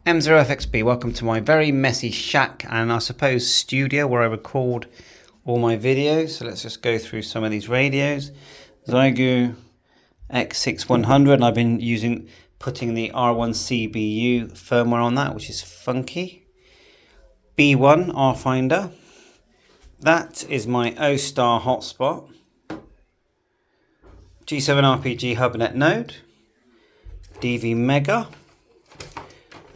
M0FXB, welcome to my very messy shack and I suppose studio where I record all my videos. So let's just go through some of these radios. Zygu X6100, and I've been putting the R1CBU firmware on that, which is funky. B1 R-Finder. That is my O-Star hotspot. G7RPG HubNet node. DV Mega.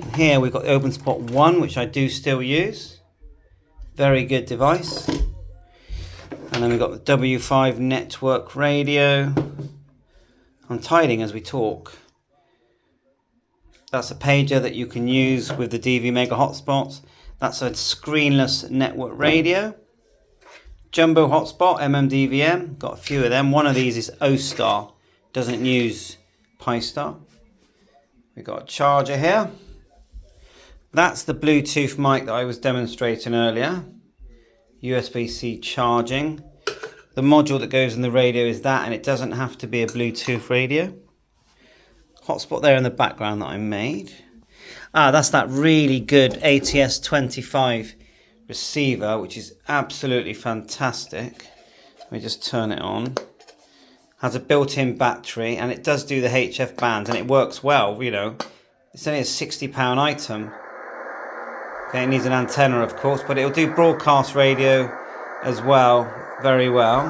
And here we've got the OpenSpot 1, which I do still use. Very good device. And then we've got the W5 network radio. I'm tidying as we talk. That's a pager that you can use with the DV Mega hotspots. That's a screenless network radio. Jumbo hotspot, MMDVM. Got a few of them. One of these is O-Star. Doesn't use Pi-Star. We've got a charger here. That's the Bluetooth mic that I was demonstrating earlier. USB-C charging. The module that goes in the radio is that, and it doesn't have to be a Bluetooth radio. Hotspot there in the background that I made. That's that really good ATS25 receiver, which is absolutely fantastic. Let me just turn it on. Has a built-in battery, and it does do the HF bands, and it works well, you know. It's only a £60 item. Okay, it needs an antenna, of course, but it'll do broadcast radio as well, very well.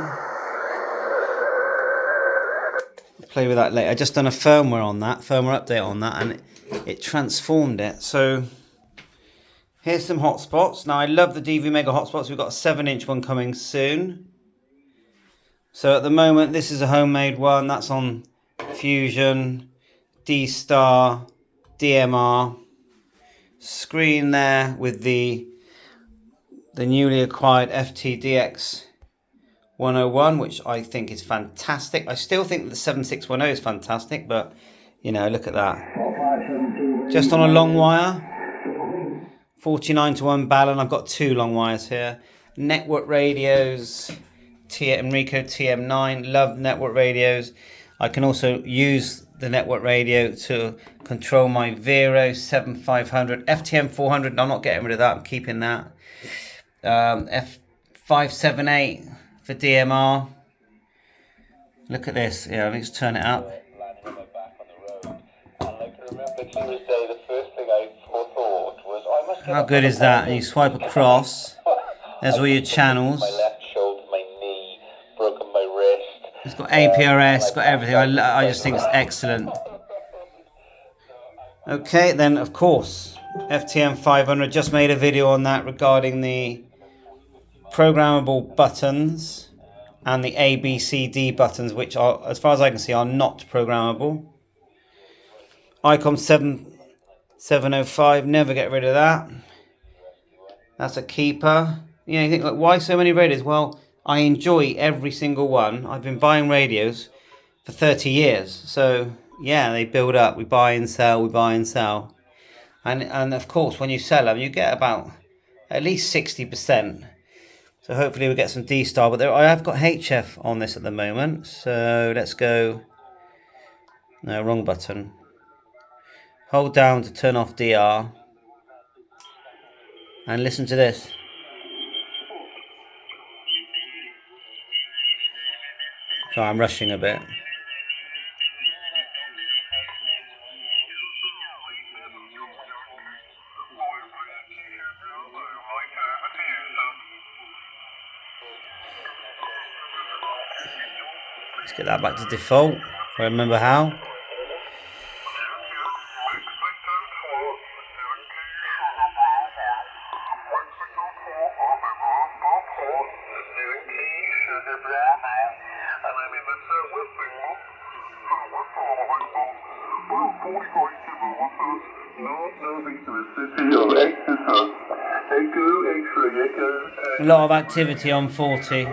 I'll play with that later. I just done a firmware update on that, and it transformed it. So here's some hotspots. Now I love the DV Mega hotspots. We've got a 7-inch one coming soon. So at the moment, this is a homemade one. That's on Fusion, D-Star, DMR. Screen there with the newly acquired FTDX 101, which I think is fantastic. I still think the 7610 is fantastic, but you know, look at that. Just on a long wire, 49-to-1 balun. I've got 2 long wires here. Network radios, Enrico TM9. Love network radios. I can also use the network radio to control my Vero 7500, FTM 400. I'm not getting rid of that. I'm keeping that. F578 for DMR. Look at this. Yeah, let me just turn it up. How good is that? And you swipe across. There's all your channels. It's got APRS, it's got everything. I just think it's excellent. Okay, then of course, FTM 500. Just made a video on that regarding the programmable buttons and the A, B, C, D buttons, which are, as far as I can see, are not programmable. ICOM 705, never get rid of that. That's a keeper. You know, you think, like, why so many radios? Well, I enjoy every single one. I've been buying radios for 30 years. So, yeah, they build up. We buy and sell, we buy and sell. And of course, when you sell them, you get about at least 60%. So hopefully we'll get some D-Star. But I have got HF on this at the moment. So let's go. No, wrong button. Hold down to turn off DR. And listen to this. Sorry, I'm rushing a bit. Let's get that back to default, if I remember how. A lot of activity on 40.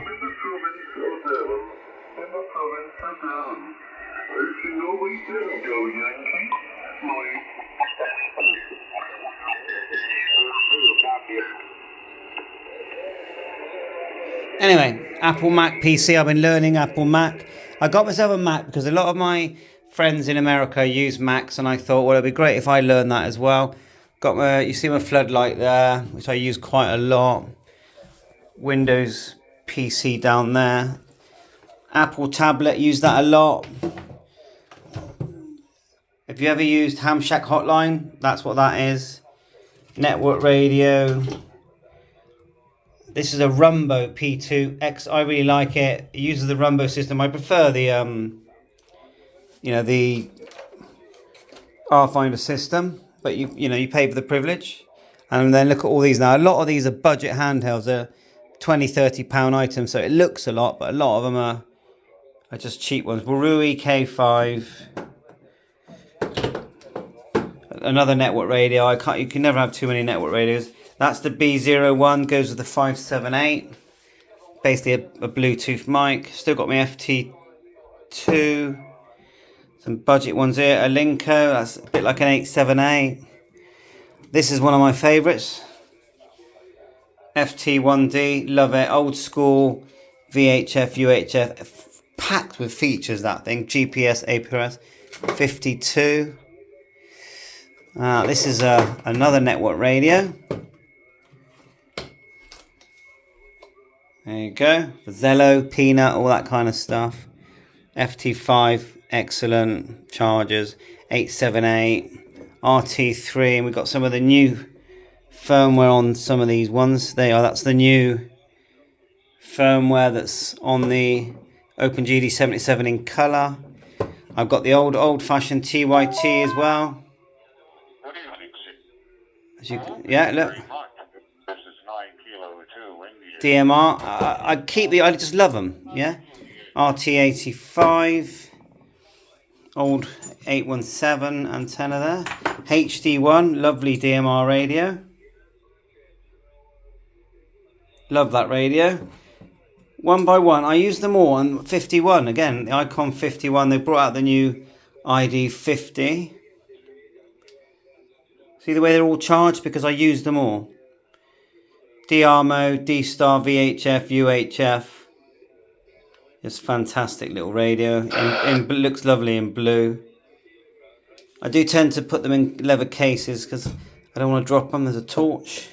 Anyway, Apple Mac PC. I've been learning Apple Mac. I got myself a Mac because a lot of my friends in America use Macs, and I thought, well, it'd be great if I learned that as well. Got my, you see my floodlight there, which I use quite a lot. Windows PC down there. Apple tablet, use that a lot. If you ever used Ham Shack Hotline, that's what that is. Network radio. This is a Rumbo P2X. I really like it. It uses the Rumbo system. I prefer the the R-Finder system, but you pay for the privilege. And then look at all these now. A lot of these are budget handhelds. They're £20-30 items, so it looks a lot, but a lot of them are just cheap ones. Warui K5. Another network radio. You can never have too many network radios. That's the B01, goes with the 578. Basically a Bluetooth mic. Still got my FT2. Some budget ones here. A Linko, that's a bit like an 878. This is one of my favourites. FT1D, love it. Old school VHF, UHF, packed with features, that thing. GPS, APRS, 52. This is another network radio. There you go. Zello, Peanut, all that kind of stuff. FT5, excellent. Chargers, 878, RT3, and we've got some of the new firmware on some of these ones. That's the new firmware that's on the OpenGD77 in colour. I've got the old-fashioned TYT as well. Yeah, look. DMR. I just love them. Yeah. RT85. Old 817 antenna there. HD1. Lovely DMR radio. Love that radio. One by one. I use them all. And 51. Again, the Icon 51. They brought out the new ID 50. See the way they're all charged? Because I use them all. DR mode, D-Star, VHF, UHF. Just fantastic little radio. Looks lovely in blue. I do tend to put them in leather cases because I don't want to drop them. There's a torch.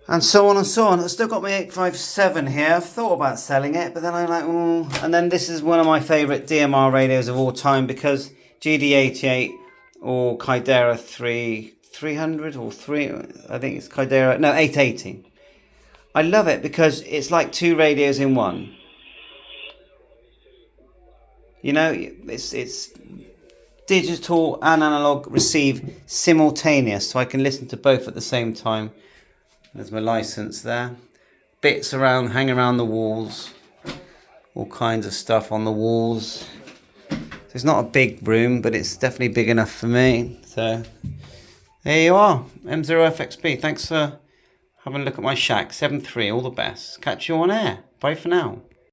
And so on and so on. I've still got my 857 here. I've thought about selling it, but then I'm like, oh. And then this is one of my favourite DMR radios of all time because GD88 or Kaidera 300 or 3, I think it's Kaidera, no, 880. I love it because it's like two radios in one. You know, it's digital and analog receive simultaneous, so I can listen to both at the same time. There's my license there. Bits hanging around the walls. All kinds of stuff on the walls. It's not a big room, but it's definitely big enough for me. So there you are, M0FXB. Thanks for having a look at my shack. 7.3, all the best. Catch you on air. Bye for now.